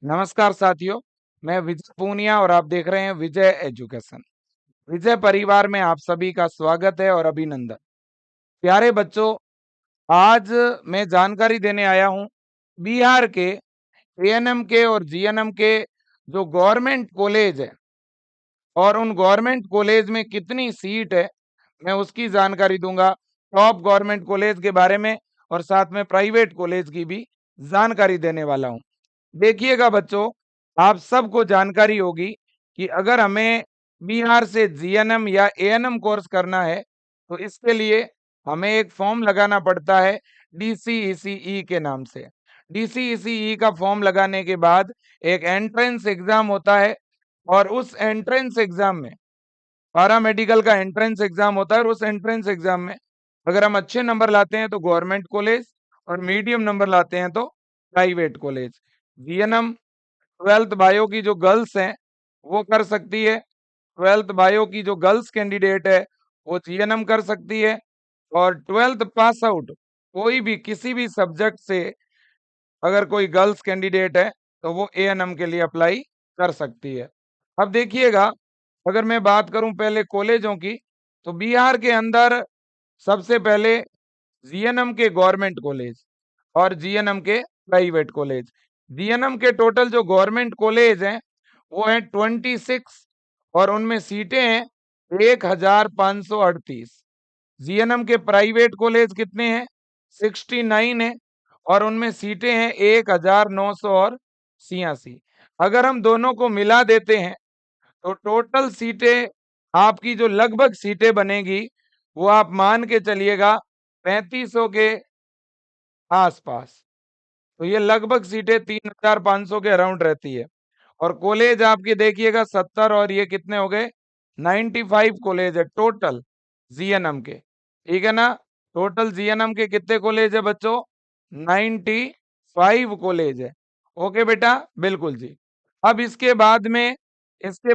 नमस्कार साथियों, मैं विजय पूनिया और आप देख रहे हैं विजय एजुकेशन। विजय परिवार में आप सभी का स्वागत है और अभिनंदन। प्यारे बच्चों, आज मैं जानकारी देने आया हूं बिहार के एएनएम के और जीएनएम के जो गवर्नमेंट कॉलेज है और उन गवर्नमेंट कॉलेज में कितनी सीट है, मैं उसकी जानकारी दूंगा। टॉप गवर्नमेंट कॉलेज के बारे में और साथ में प्राइवेट कॉलेज की भी जानकारी देने वाला हूं। देखिएगा बच्चों, आप सबको जानकारी होगी कि अगर हमें बिहार से जीएनएम या एएनएम कोर्स करना है तो इसके लिए हमें एक फॉर्म लगाना पड़ता है डीसीईसीई के नाम से। डीसीईसीई का फॉर्म लगाने के बाद एक एंट्रेंस एग्जाम होता है और उस एंट्रेंस एग्जाम में पैरामेडिकल का एंट्रेंस एग्जाम होता है और उस एंट्रेंस एग्जाम में अगर हम अच्छे नंबर लाते हैं तो गवर्नमेंट कॉलेज और मीडियम नंबर लाते हैं तो private college. GNM 12th bio की जो गर्ल्स हैं वो कर सकती है। 12th बायो की जो गर्ल्स कैंडिडेट है वो जीएनएम कर सकती है और 12th पास आउट कोई भी किसी भी सब्जेक्ट से अगर कोई गर्ल्स कैंडिडेट है तो वो एएनएम के लिए अप्लाई कर सकती है। अब देखिएगा, अगर मैं बात करूं पहले कॉलेजों की, तो बिहार के अंदर सबसे पहले जीएनएम के गवर्नमेंट कॉलेज और जीएनएम के प्राइवेट कॉलेज। जीएनएम के टोटल जो गवर्नमेंट कॉलेज हैं वो है 26 और उनमें सीटें हैं 1538। जीएनएम के प्राइवेट कॉलेज कितने हैं? 69 है और उनमें सीटें हैं 1986। अगर हम दोनों को मिला देते हैं तो टोटल सीटें आपकी जो लगभग सीटें बनेगी वो आप मान के चलिएगा 3500 के आसपास। तो ये लगभग सीटें 3500 के अराउंड रहती है और कॉलेज आपके देखिएगा 70 और ये कितने हो गए 95 कॉलेज है टोटल जीएनएम के। ठीक है ना? टोटल जीएनएम के कितने कॉलेज है बच्चों? 95 कॉलेज है। ओके बेटा, बिल्कुल जी। अब इसके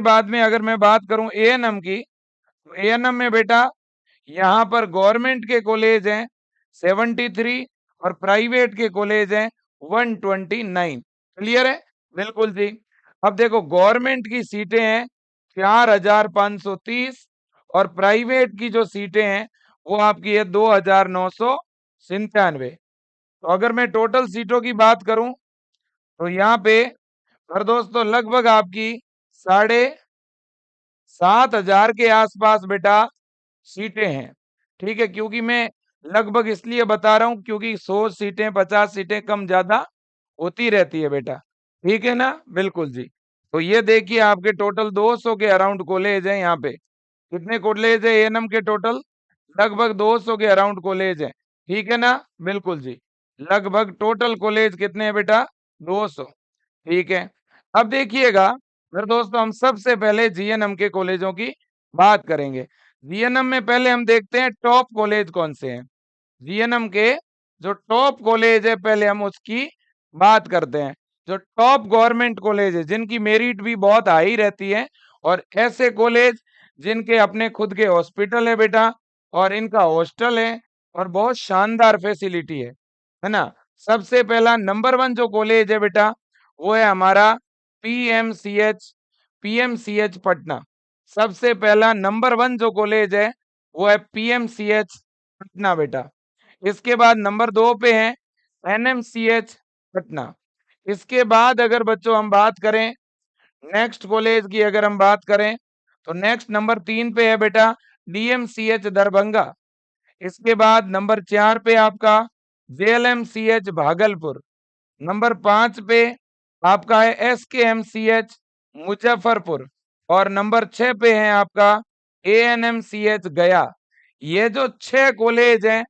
बाद में अगर मैं बात करूं एएनएम की, तो एएनएम में बेटा यहाँ पर गवर्नमेंट के कॉलेज हैं 73 और प्राइवेट के कॉलेज हैं 129। क्लियर है? बिल्कुल जी। अब देखो, गवर्नमेंट की सीटें हैं 4530 और प्राइवेट की जो सीटें हैं वो आपकी है 2997। तो अगर मैं टोटल सीटों की बात करूं तो यहाँ पे और दोस्तों लगभग आपकी 7500 के आसपास बेटा सीटें हैं। ठीक है, क्योंकि मैं लगभग इसलिए बता रहा हूं क्योंकि 100 सीटें 50 सीटें कम ज्यादा होती रहती है बेटा। ठीक है ना? बिल्कुल जी। तो ये देखिए आपके टोटल 200 के अराउंड कॉलेज है यहाँ पे। कितने कॉलेज है एएनएम के टोटल? लगभग 200 के अराउंड कॉलेज है। ठीक है ना? बिल्कुल जी। लगभग टोटल कॉलेज कितने हैं बेटा? 200। ठीक है। अब देखिएगा फिर दोस्तों, हम सबसे पहले जीएनएम के कॉलेजों की बात करेंगे। जीएनएम में पहले हम देखते हैं टॉप कॉलेज कौन से हैं। जीएनएम के जो टॉप कॉलेज है पहले हम उसकी बात करते हैं। जो टॉप गवर्नमेंट कॉलेज है जिनकी मेरिट भी बहुत हाई रहती है और ऐसे कॉलेज जिनके अपने खुद के हॉस्पिटल है बेटा और इनका हॉस्टल है और बहुत शानदार फैसिलिटी है ना? सबसे पहला नंबर 1 जो कॉलेज है बेटा वो है हमारा पीएमसीएच पीएमसीएच पटना। सबसे पहला नंबर 1 जो कॉलेज है वो है पीएमसीएच पटना बेटा। इसके बाद नंबर 2 पे है एनएमसीएच पटना। इसके बाद अगर बच्चों हम बात करें नेक्स्ट कॉलेज की, अगर हम बात करें तो नेक्स्ट नंबर 3 पे है बेटा डीएमसीएच दरभंगा। इसके बाद नंबर 4 पे आपका जेएलएमसीएच भागलपुर। नंबर 5 पे आपका है एसकेएमसीएच मुजफ्फरपुर और नंबर 6 पे है आपका एएनएमसीएच गया। ये जो 6 कॉलेज हैं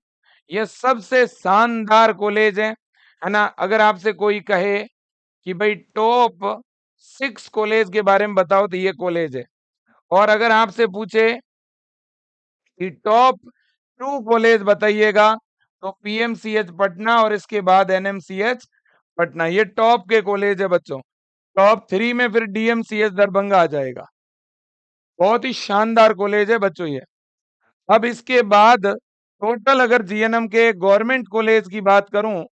ये सबसे शानदार कॉलेज है ना? अगर आपसे कोई कहे कि भाई टॉप 6 कॉलेज के बारे में बताओ तो ये कॉलेज है। और अगर आपसे पूछे कि टॉप 2 कॉलेज बताइएगा तो पीएमसीएच पटना और इसके बाद एनएमसीएच पटना। ये टॉप के कॉलेज है बच्चों। टॉप 3 में फिर डीएमसीएच दरभंगा आ जाएगा। बहुत ही शानदार कॉलेज है बच्चों ये। अब इसके बाद टोटल अगर जीएनएम के गवर्नमेंट कॉलेज की बात करूं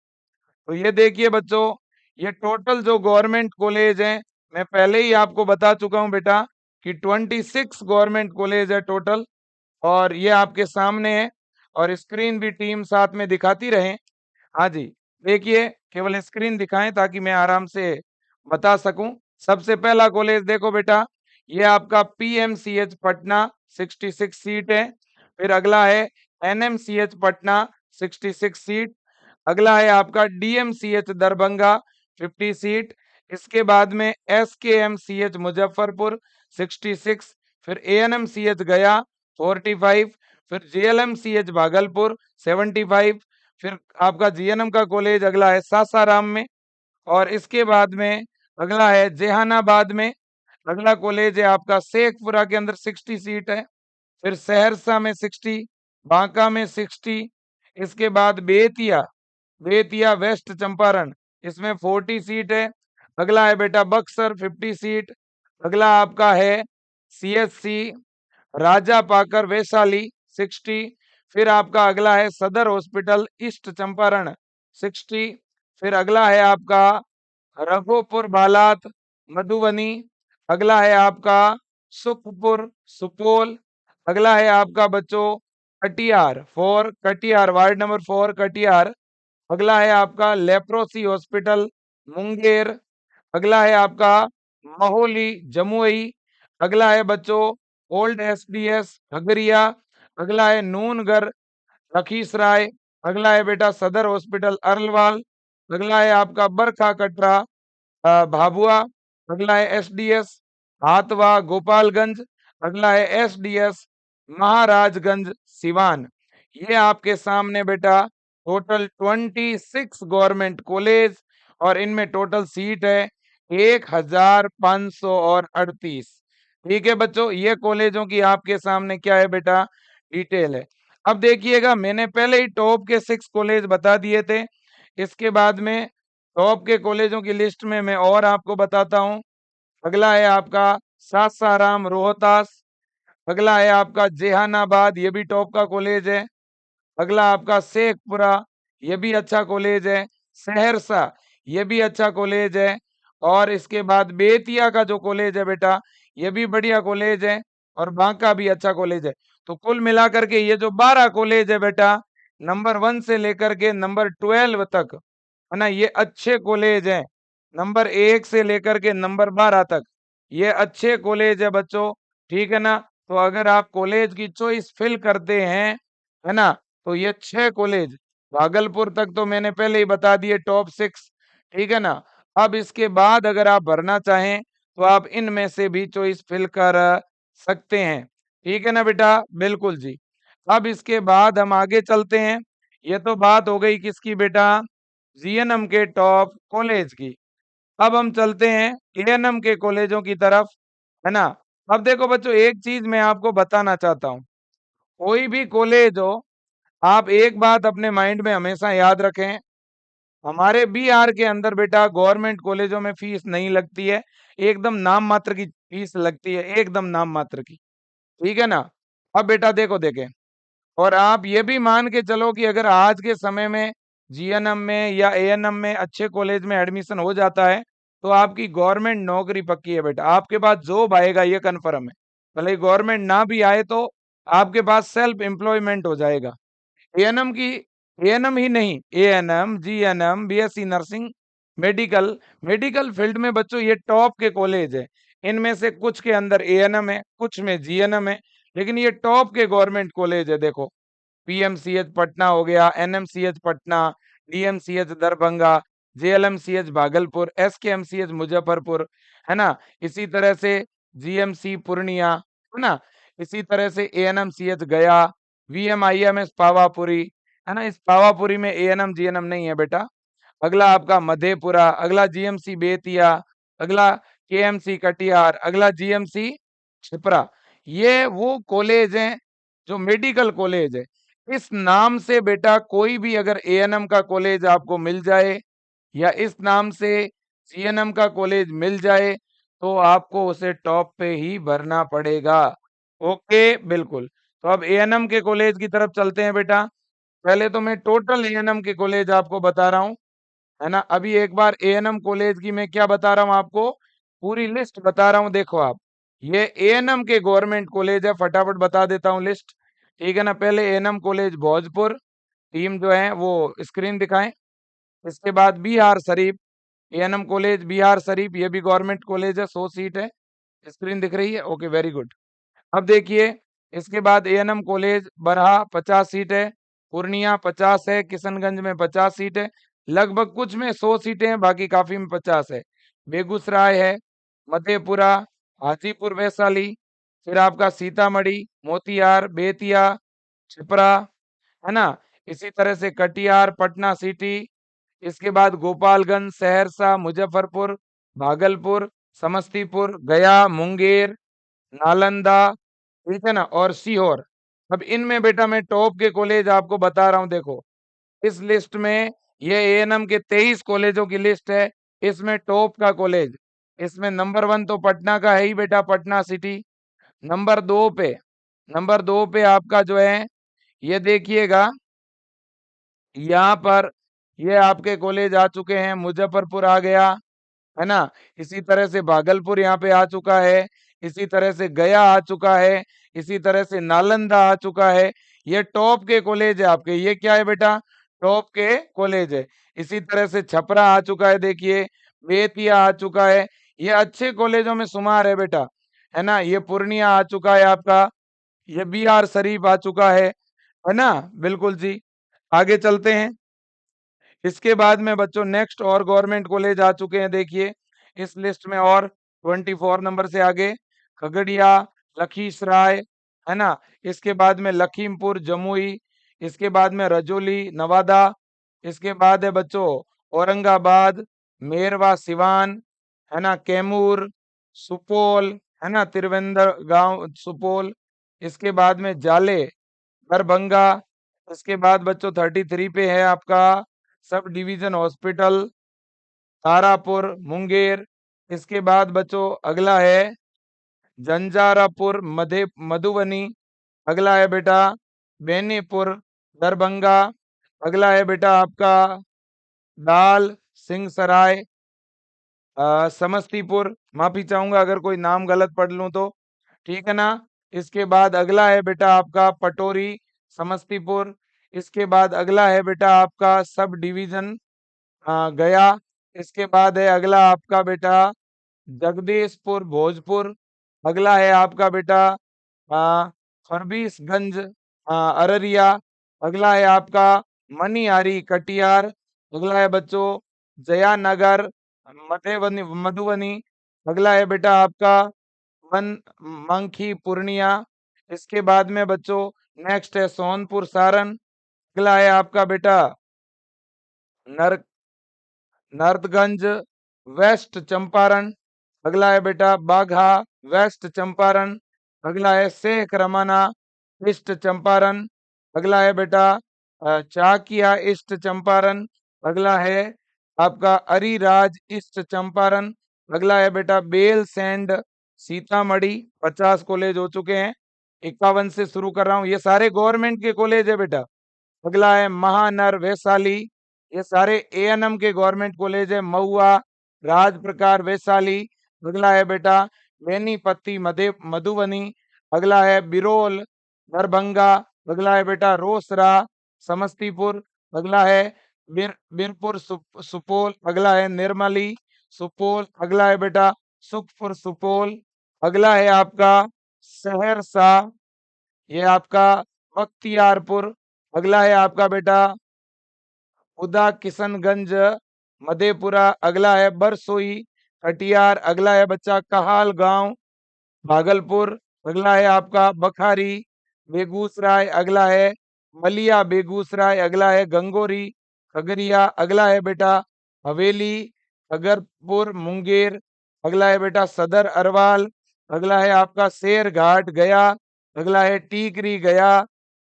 तो ये देखिए बच्चों, ये टोटल जो गवर्नमेंट कॉलेज हैं, मैं पहले ही आपको बता चुका हूं बेटा कि 26 गवर्नमेंट कॉलेज है टोटल, और ये आपके सामने है, और स्क्रीन भी टीम साथ में दिखाती रहे। हाँ जी, देखिए, केवल स्क्रीन दिखाएं ताकि मैं आराम से बता सकूं। सबसे पहला कॉलेज देखो बेटा, ये आपका पीएमसीएच पटना, 66 सीट है। फिर अगला है एनएमसीएच पटना, 66 सीट। अगला है आपका डीएमसीएच दरभंगा, 50 सीट। इसके बाद में एसकेएमसीएच मुजफ्फरपुर, 66। फिर एएनएमसीएच गया, 45। फिर जेएलएमसीएच भागलपुर, 75। फिर आपका जीएनएम का कॉलेज अगला है सासाराम में, और इसके बाद में अगला है जेहानाबाद में। अगला कॉलेज है आपका शेखपुरा के अंदर, 60 सीट है। फिर सहरसा में 60, बांका में 60। इसके बाद बेतिया, बेतिया वेस्ट चंपारण, इसमें 40 सीट है। अगला है बेटा बक्सर, 50 सीट। अगला आपका है सीएससी राजा पाकर वैशाली, 60। फिर आपका अगला है सदर हॉस्पिटल ईस्ट चंपारण, 60। फिर अगला है आपका रघोपुर बालात मधुबनी। अगला है आपका सुखपुर सुपौल। अगला है आपका बच्चों कटिहार, कटिहार वार्ड नंबर 4 कटिहार। अगला है आपका लेप्रोसी हॉस्पिटल मुंगेर। अगला है आपका महोली जमुई। अगला है बच्चों ओल्ड एसडीएस खगड़िया। अगला है नूनगर लखीसराय। अगला है बेटा सदर हॉस्पिटल अरलवाल। अगला है आपका बरखा कटरा भाभुआ। अगला है एसडीएस हाथवा गोपालगंज। अगला है एसडीएस महाराजगंज सिवान। ये आपके सामने बेटा टोटल 26 गवर्नमेंट कॉलेज, और इनमें टोटल सीट है 1538। ठीक है बच्चों, ये कॉलेजों की आपके सामने क्या है बेटा, डिटेल है। अब देखिएगा, मैंने पहले ही टॉप के 6 कॉलेज बता दिए थे। इसके बाद में टॉप के कॉलेजों की लिस्ट में मैं और आपको बताता हूं। अगला है आपका सासाराम रोहतास। अगला है आपका जेहानाबाद, ये भी टॉप का कॉलेज है। अगला आपका शेखपुरा, ये भी अच्छा कॉलेज है। सहरसा, ये भी अच्छा कॉलेज है। और इसके बाद बेतिया का जो कॉलेज है बेटा, ये भी बढ़िया कॉलेज है। और बांका भी अच्छा कॉलेज है। तो कुल मिलाकर के ये जो 12 कॉलेज है बेटा, नंबर 1 से लेकर के नंबर 12 तक, है ना, ये अच्छे कॉलेज हैं। नंबर 1 से लेकर के नंबर 12 तक ये अच्छे कॉलेज है बच्चों। ठीक है ना। तो अगर आप कॉलेज की चॉइस फिल करते हैं, है ना, तो ये 6 कॉलेज, भागलपुर तक तो मैंने पहले ही बता दिए टॉप 6। ठीक है ना। अब इसके बाद अगर आप भरना चाहें तो आप इनमें से भी चॉइस फिल कर सकते हैं। ठीक है ना बेटा, बिल्कुल जी। अब इसके बाद हम आगे चलते हैं। ये तो बात हो गई किसकी बेटा, जीएनएम के टॉप कॉलेज की। अब हम चलते हैं एएनएम के कॉलेजों की तरफ, है ना। अब देखो बच्चों, एक चीज मैं आपको बताना चाहता हूँ। कोई भी कॉलेज हो, आप एक बात अपने माइंड में हमेशा याद रखें, हमारे बिहार के अंदर बेटा गवर्नमेंट कॉलेजों में फीस नहीं लगती है। एकदम नाम मात्र की फीस लगती है, एकदम नाम मात्र की। ठीक है ना। अब बेटा देखो देखें, और आप ये भी मान के चलो कि अगर आज के समय में जीएनएम में या एएनएम में अच्छे कॉलेज में एडमिशन हो जाता है, तो आपकी गवर्नमेंट नौकरी पक्की है बेटा, आपके पास जॉब आएगा, ये कन्फर्म है। भले गवर्नमेंट ना भी आए तो आपके पास सेल्फ एम्प्लॉयमेंट हो जाएगा। एएनएम की, एएनएम ही नहीं, ANM GNM BSc nursing medical, medical field में बच्चों ये टॉप के कॉलेज है। इनमें से कुछ के अंदर एएनएम है, कुछ में जीएनएम है, लेकिन ये टॉप के गवर्नमेंट कॉलेज है। देखो, पीएमसीएच पटना हो गया, NMCH Patna, DMCH Darbhanga, JLMCH Bhagalpur, SKMCH Muzaffarpur, है ना। इसी तरह से जीएमसी पूर्णिया, है ना। इसी तरह से एएनएमसीएच गया, वीएमआईएमएस पावापुरी, है ना। इस पावापुरी में एएनएम जीएनएम नहीं है बेटा। अगला आपका मधेपुरा, अगला जीएमसी बेतिया, अगला केएमसी कटिहार, अगला जीएमसी छिपरा। ये वो कॉलेज हैं जो मेडिकल कॉलेज है। इस नाम से बेटा कोई भी अगर एएनएम का कॉलेज आपको मिल जाए, या इस नाम से जीएनएम का कॉलेज मिल जाए, तो आपको उसे टॉप पे ही भरना पड़ेगा। ओके, बिल्कुल। तो अब एएनएम के कॉलेज की तरफ चलते हैं बेटा। पहले तो मैं टोटल एएनएम के कॉलेज आपको बता रहा हूँ। है ना। अभी एक बार एएनएम कॉलेज की मैं क्या बता रहा हूँ आपको, पूरी लिस्ट बता रहा हूँ, देखो आप। ये एएनएम के गवर्नमेंट कॉलेज है, फटाफट बता देता हूँ लिस्ट। ठीक है ना। पहले एएनएम कॉलेज भोजपुर, टीम जो है वो स्क्रीन दिखाएं। इसके बाद बिहार शरीफ, एएनएम कॉलेज बिहार शरीफ, ये भी गवर्नमेंट कॉलेज है, 100 सीट है। स्क्रीन दिख रही है, ओके वेरी गुड। अब देखिए, इसके बाद एएनएम कॉलेज बरहा 50 सीट है, पूर्णिया 50 है, किशनगंज में 50 सीट है, लगभग कुछ में 100 सीटें हैं, बाकी काफी में 50 है। बेगूसराय है, मधेपुरा, हाजीपुर वैशाली, फिर आपका सीतामढ़ी, मोतिहार, बेतिया, छपरा, है ना। इसी तरह से कटिहार, पटना सिटी, इसके बाद गोपालगंज, सहरसा, मुजफ्फरपुर, भागलपुर, समस्तीपुर, गया, मुंगेर, नालंदा, ठीक है ना, और सीहोर। अब इनमें बेटा मैं टॉप के कॉलेज आपको बता रहा हूं, देखो इस लिस्ट में ये एएनएम के 23 कॉलेजों की लिस्ट है। इसमें टॉप का कॉलेज, इसमें नंबर 1 तो पटना का है ही बेटा, पटना सिटी। नंबर 2 पे, नंबर 2 पे आपका जो है, ये देखिएगा यहाँ पर, ये आपके कॉलेज आ चुके हैं, मुजफ्फरपुर आ गया, है ना। इसी तरह से भागलपुर यहाँ पे आ चुका है, इसी तरह से गया आ चुका है, इसी तरह से नालंदा आ चुका है। ये टॉप के कॉलेज है आपके, ये क्या है बेटा, टॉप के कॉलेज है। इसी तरह से छपरा आ चुका है, देखिए बेतिया आ चुका है, ये अच्छे कॉलेजों में शुमार है बेटा, है ना। ये पूर्णिया आ चुका है आपका, ये बिहार शरीफ आ चुका है ना। बिल्कुल जी। आगे चलते हैं। इसके बाद में बच्चों नेक्स्ट और गवर्नमेंट कॉलेज आ चुके हैं, देखिए इस लिस्ट में, और 24 नंबर से आगे खगड़िया, लखीसराय, है ना। इसके बाद में लखीमपुर, जमुई, इसके बाद में रजौली, नवादा, इसके बाद है बच्चों औरंगाबाद, मेरवा, सिवान, है ना, कैमूर, सुपौल, है ना, त्रिवेंद्र गांव, सुपौल, इसके बाद में जाले, दरभंगा, इसके बाद बच्चों 33 पे है आपका sub division hospital, Tarapur, Munger. इसके बाद बच्चों अगला है जंजारापुर, मधुबनी। अगला है बेटा बेनीपुर, दरभंगा। अगला है बेटा आपका दाल सिंह सराय, समस्तीपुर। माफी चाहूंगा अगर कोई नाम गलत पढ़ लूं तो, ठीक है ना। इसके बाद अगला है बेटा आपका पटोरी, समस्तीपुर। इसके बाद अगला है बेटा आपका सब डिवीजन गया। इसके बाद है अगला आपका बेटा जगदीशपुर, भोजपुर। अगला है आपका बेटा फरबीसगंज, अररिया। अगला है आपका मनिहारी, कटिहार। अगला है बच्चों जयानगर, मधुबनी, मधुबनी। अगला है बेटा आपका मन मंखी, पूर्णिया। इसके बाद में बच्चों नेक्स्ट है सोनपुर, सारण। अगला है आपका बेटा नर नरगंज, वेस्ट चंपारण। अगला है बेटा बाघा, वेस्ट चंपारण। अगला है शेख रमाना, ईस्ट चंपारण। अगला है बेटा चाकिया, ईस्ट चंपारण। अगला है आपका अरिराज, ईस्ट चंपारण। अगला है बेटा बेल सेंड, सीतामढ़ी। 50 कॉलेज हो चुके हैं, 51 से शुरू कर रहा हूँ, ये सारे गवर्नमेंट के कॉलेज है बेटा। अगला है महानर, वैशाली, ये सारे एएनएम के गवर्नमेंट कॉलेज है, महुआ, राज प्रकार, वैशाली। अगला है बेटा बेनीपत्ती, मधुबनी। अगला है बिरोल, दरभंगा। अगला है बेटा रोसड़ा, समस्तीपुर। अगला है बीरपुर, सुपौल। अगला है निर्मली, सुपौल। अगला है बेटा सुखपुर, सुपौल। अगला है आपका सहरसा, ये आपका बख्तियारपुर। अगला है आपका बेटा उदा, किशनगंज, मधेपुरा। अगला है बरसोई, कटिहार। अगला है बच्चा कहाल गांव, भागलपुर। अगला है आपका बखारी, बेगूसराय। अगला है मलिया, बेगूसराय। अगला है गंगोरी, खगड़िया। अगला है बेटा हवेली, अगरपुर, मुंगेर। अगला है बेटा सदर, अरवाल। अगला है आपका शेरघाट, गया। अगला है टीकरी, गया।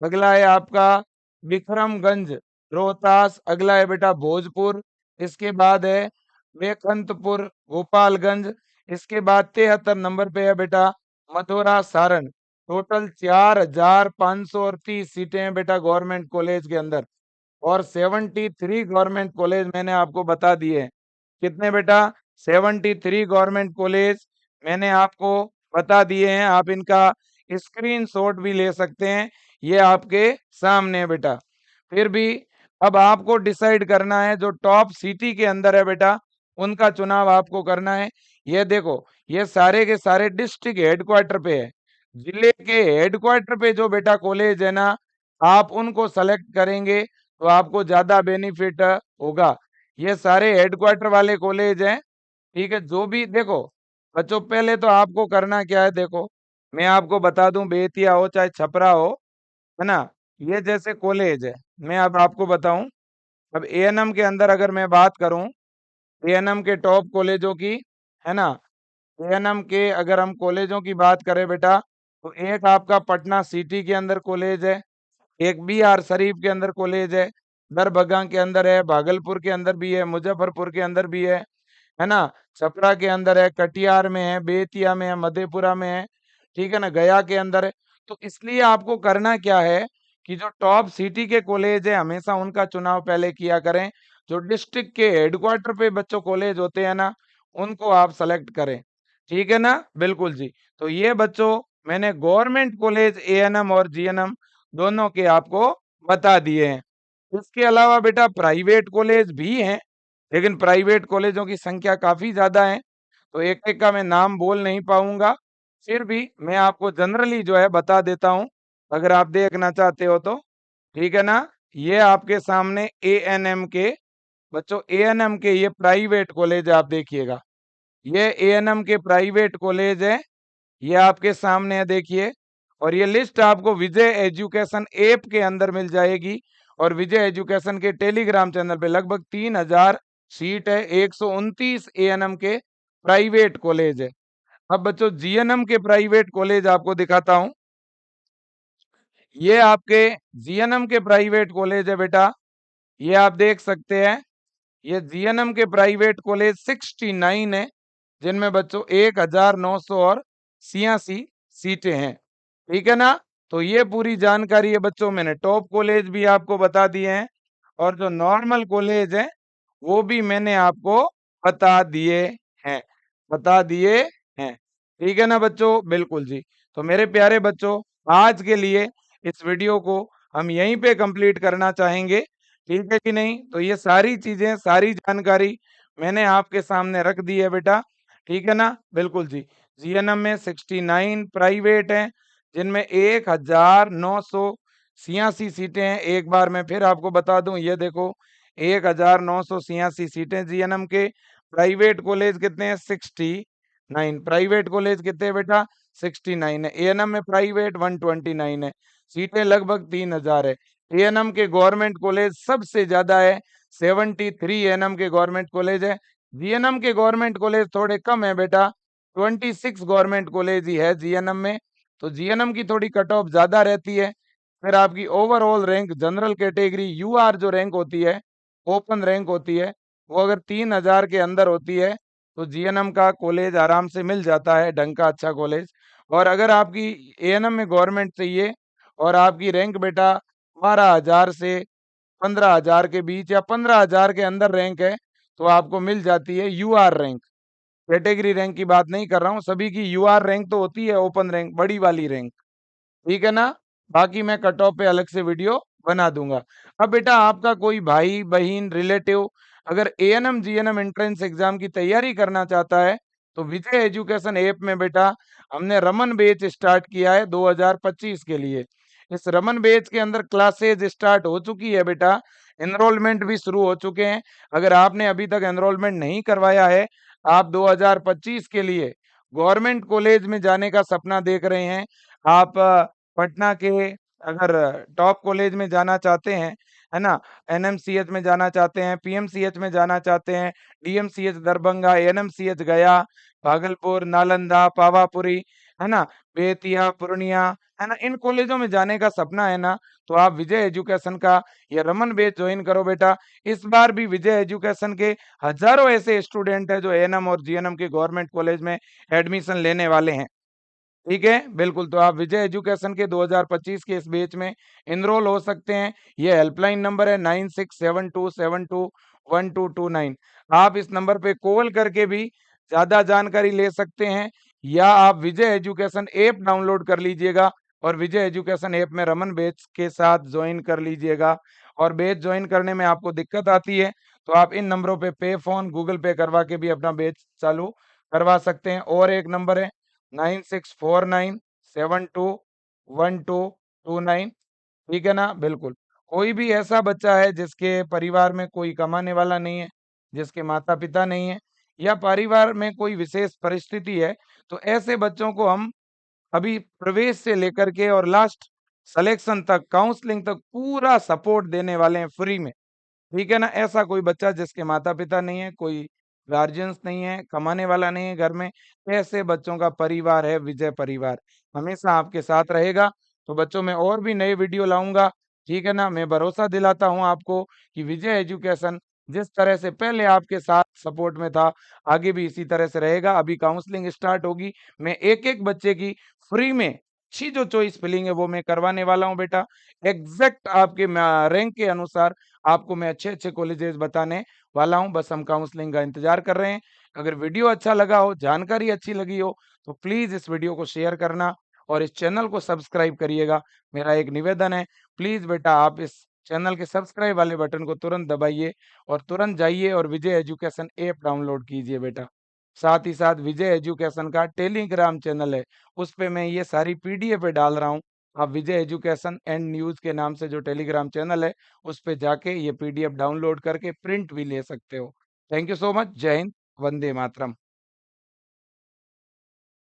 अगला है आपका विक्रमगंज, रोहतास। अगला है बेटा भोजपुर। इसके बाद है बेखंतपुर, गोपालगंज। इसके बाद 73 नंबर पे है बेटा मथुरा, सारण। टोटल 4530 सीटें हैं बेटा गवर्नमेंट कॉलेज के अंदर, और 73 गवर्नमेंट कॉलेज मैंने आपको बता दिए। कितने बेटा? 73 गवर्नमेंट कॉलेज मैंने आपको बता दिए हैं। आप इनका स्क्रीनशॉट भी ले सकते हैं, ये आपके सामने है बेटा। फिर भी अब आपको डिसाइड करना है, जो टॉप सिटी के अंदर है बेटा, उनका चुनाव आपको करना है। ये देखो, ये सारे के सारे डिस्ट्रिक्ट हेडक्वार्टर पे है। जिले के हेडक्वार्टर पे जो बेटा कॉलेज है ना, आप उनको सेलेक्ट करेंगे तो आपको ज्यादा बेनिफिट होगा। ये सारे हेडक्वार्टर वाले कॉलेज हैं, ठीक है। जो भी देखो बच्चों, पहले तो आपको करना क्या है, देखो मैं आपको बता दूं, बेतिया हो चाहे छपरा हो, है ना, ये जैसे कॉलेज है, मैं अब आपको बताऊं। अब एएनएम के अंदर अगर मैं बात करूं, एएनएम के टॉप कॉलेजों की, है ना, एएनएम के अगर हम कॉलेजों की बात करें बेटा, तो एक आपका पटना सिटी के अंदर कॉलेज है, एक बीआर शरीफ के अंदर कॉलेज है, दरभंगा के अंदर है, भागलपुर के अंदर भी है, मुजफ्फरपुर के अंदर भी है ना, छपरा के अंदर है, कटिहार में है, बेतिया में है, मधेपुरा में है, ठीक है ना, गया के अंदर है। तो इसलिए आपको करना क्या है कि जो टॉप सिटी के कॉलेज है, हमेशा उनका चुनाव पहले किया करें। जो डिस्ट्रिक्ट के हेडक्वार्टर पे बच्चों कॉलेज होते हैं ना, उनको आप सेलेक्ट करें, ठीक है ना, बिल्कुल जी। तो ये बच्चों मैंने गवर्नमेंट कॉलेज एएनएम और जीएनएम दोनों के आपको बता दिए हैं। इसके अलावा बेटा प्राइवेट कॉलेज भी हैं, लेकिन प्राइवेट कॉलेजों की संख्या काफी ज्यादा है, तो एक एक का मैं नाम बोल नहीं पाऊंगा। फिर भी मैं आपको जनरली जो है बता देता हूं, अगर आप देखना चाहते हो तो, ठीक है ना। ये आपके सामने एएनएम के बच्चों, एएनएम के ये प्राइवेट कॉलेज आप देखिएगा, ये एएनएम के प्राइवेट कॉलेज है, ये आपके सामने है, देखिए। और ये लिस्ट आपको विजय एजुकेशन ऐप के अंदर मिल जाएगी, और विजय एजुकेशन के टेलीग्राम चैनल पे लगभग 3000 सीट है, 129 एएनएम के प्राइवेट कॉलेज है। अब बच्चों जीएनएम के प्राइवेट कॉलेज आपको दिखाता हूं, ये आपके जीएनएम के प्राइवेट कॉलेज है बेटा, ये आप देख सकते हैं। ये जीएनएम के प्राइवेट कॉलेज 69 है, जिनमें बच्चों 1900 और 86 सीटें हैं, ठीक है ना। तो ये पूरी जानकारी है बच्चों, मैंने टॉप कॉलेज भी आपको बता दिए हैं, और जो नॉर्मल कॉलेज है वो भी मैंने आपको बता दिए हैं, बता दिए हैं, ठीक है ना बच्चों, बिल्कुल जी। तो मेरे प्यारे बच्चों, आज के लिए इस वीडियो को हम यहीं पे कंप्लीट करना चाहेंगे, ठीक है कि नहीं। तो ये सारी चीजें, सारी जानकारी मैंने आपके सामने रख दी है बेटा, ठीक है ना, बिल्कुल जी। जीएनएम में 69 प्राइवेट हैं, जिनमें 1986 सीटें हैं। एक बार मैं फिर आपको बता दूं, ये देखो 1986 सीटें जीएनएम के। प्राइवेट कॉलेज कितने हैं? 69 प्राइवेट कॉलेज कितने हैं बेटा? 69 है। एएनएम में प्राइवेट 129 है, सीटें लगभग 3000 है। एएनएम के गवर्नमेंट कॉलेज सबसे ज्यादा है, 73 एएनएम के गवर्नमेंट कॉलेज है। जीएनएम के गवर्नमेंट कॉलेज थोड़े कम है बेटा, 26 गवर्नमेंट कॉलेज ही है जीएनएम में, तो जीएनएम की थोड़ी कट ऑफ ज्यादा रहती है। फिर आपकी overall rank, general category UR जो रैंक होती है, ओपन रैंक होती है, वो अगर 3000 के अंदर होती है, तो जीएनएम का कॉलेज आराम से मिल जाता है, ढंग का अच्छा कॉलेज। और अगर आपकी एएनएम में गवर्नमेंट चाहिए और आपकी रैंक बेटा 12,000 से 15,000 के बीच या 15,000 के अंदर रैंक है, तो आपको मिल जाती है यूआर रैंक। कैटेगरी रैंक की बात नहीं कर रहा हूँ, सभी की यूआर रैंक तो होती है, ओपन रैंक, बड़ी वाली रैंक, ठीक है ना। बाकी मैं कट ऑफ पे अलग से वीडियो बना दूंगा। अब बेटा आपका कोई भाई बहन रिलेटिव अगर एएनएम जीएनएम एंट्रेंस एग्जाम की तैयारी करना चाहता है, तो विजय एजुकेशन ऐप में बेटा हमने रमन बैच स्टार्ट किया है 2025 के लिए। इस रमन बैच के अंदर क्लासेज स्टार्ट हो चुकी है बेटा, एनरोलमेंट भी शुरू हो चुके हैं। अगर आपने अभी तक एनरोलमेंट नहीं करवाया है, आप 2025 के लिए गवर्नमेंट कॉलेज में जाने का सपना देख रहे हैं, आप पटना के अगर टॉप कॉलेज में जाना चाहते हैं, है ना, एनएमसीएच में जाना चाहते हैं, पीएमसीएच में जाना चाहते हैं, डीएमसीएच दरभंगा, एनएमसीएच गया, भागलपुर, नालंदा, पावापुरी, है ना, बेतिया, पूर्णिया, है ना, इन कॉलेजों में जाने का सपना है ना, तो आप विजय एजुकेशन का ये रमन बैच ज्वाइन करो बेटा। इस बार भी विजय एजुकेशन के हजारों ऐसे स्टूडेंट हैं जो एएनएम और जीएनएम के गवर्नमेंट कॉलेज में एडमिशन लेने वाले हैं। ठीक है, बिल्कुल। तो आप विजय एजुकेशन के 2025 के इस बैच में एनरोल हो सकते हैं। ये हेल्पलाइन नंबर है 9672721229। आप इस नंबर पे कॉल करके भी ज़्यादा जानकारी ले सकते हैं, या आप विजय एजुकेशन ऐप डाउनलोड कर लीजिएगा और विजय एजुकेशन ऐप में रमन बैच के साथ जॉइन कर लीजिएगा। और बैच जॉइन करने में आपको दिक्कत आती है, तो आप इन नंबरों पे पे फ़ोन, गूगल पे करवा के भी अपना बैच चालू करवा सकते हैं। और एक नंबर है 9649721229। ठीक है ना? बिल्कुल। कोई भी ऐसा बच्चा है जिसके परिवार में कोई कमाने वाला नहीं है, जिसके माता-पिता नहीं है, या परिवार में कोई विशेष परिस्थिति है, तो ऐसे बच्चों को हम अभी प्रवेश से लेकर के और लास्ट सिलेक्शन तक, काउंसलिंग तक पूरा सपोर्ट देने वाले हैं फ्री में। ठीक है ना? ऐसा कोई बच्चा जिसके माता-पिता नहीं है, कोई गार्जियंस नहीं है, कमाने वाला नहीं है घर में, ऐसे बच्चों का परिवार है विजय परिवार, हमेशा आपके साथ रहेगा। तो बच्चों मैं और भी नए वीडियो लाऊँगा, ठीक है ना? मैं भरोसा दिलाता हूँ आपको कि विजय एजुकेशन जिस तरह से पहले आपके साथ सपोर्ट में था, आगे भी इसी तरह से रहेगा। अभी काउंसलिंग स्टार्ट होगी, मैं एक-एक बच्चे की फ्री में अच्छी जो चॉइस फिलिंग है वो मैं करवाने वाला हूँ बेटा। एग्ज़ैक्ट आपके रैंक के अनुसार आपको मैं अच्छे-अच्छे कॉलेजेस बताने वाला हूँ, बस हम काउंसलिंग का इंतज़ार कर रहे हैं। अगर वीडियो अच्छा लगा हो, जानकारी अच्छी लगी हो, तो प्लीज़ इस वीडियो को शेयर करना और इस चैनल को सब्सक्राइब करिएगा। मेरा एक निवेदन है, प्लीज़ बेटा आप इस चैनल के सब्सक्राइब वाले बटन को तुरंत दबाइए और तुरंत जाइए और विजय एजुकेशन ऐप डाउनलोड कीजिए बेटा। साथ ही साथ विजय एजुकेशन का टेलीग्राम चैनल है, उस पे मैं ये सारी पीडीएफ़ डाल रहा हूँ। आप विजय एजुकेशन एंड न्यूज़ के नाम से जो टेलीग्राम चैनल है, उस पे जाके ये पीडीएफ डाउनलोड करके प्रिंट भी ले सकते हो। Thank you so much. जय हिंद, वंदे मातरम।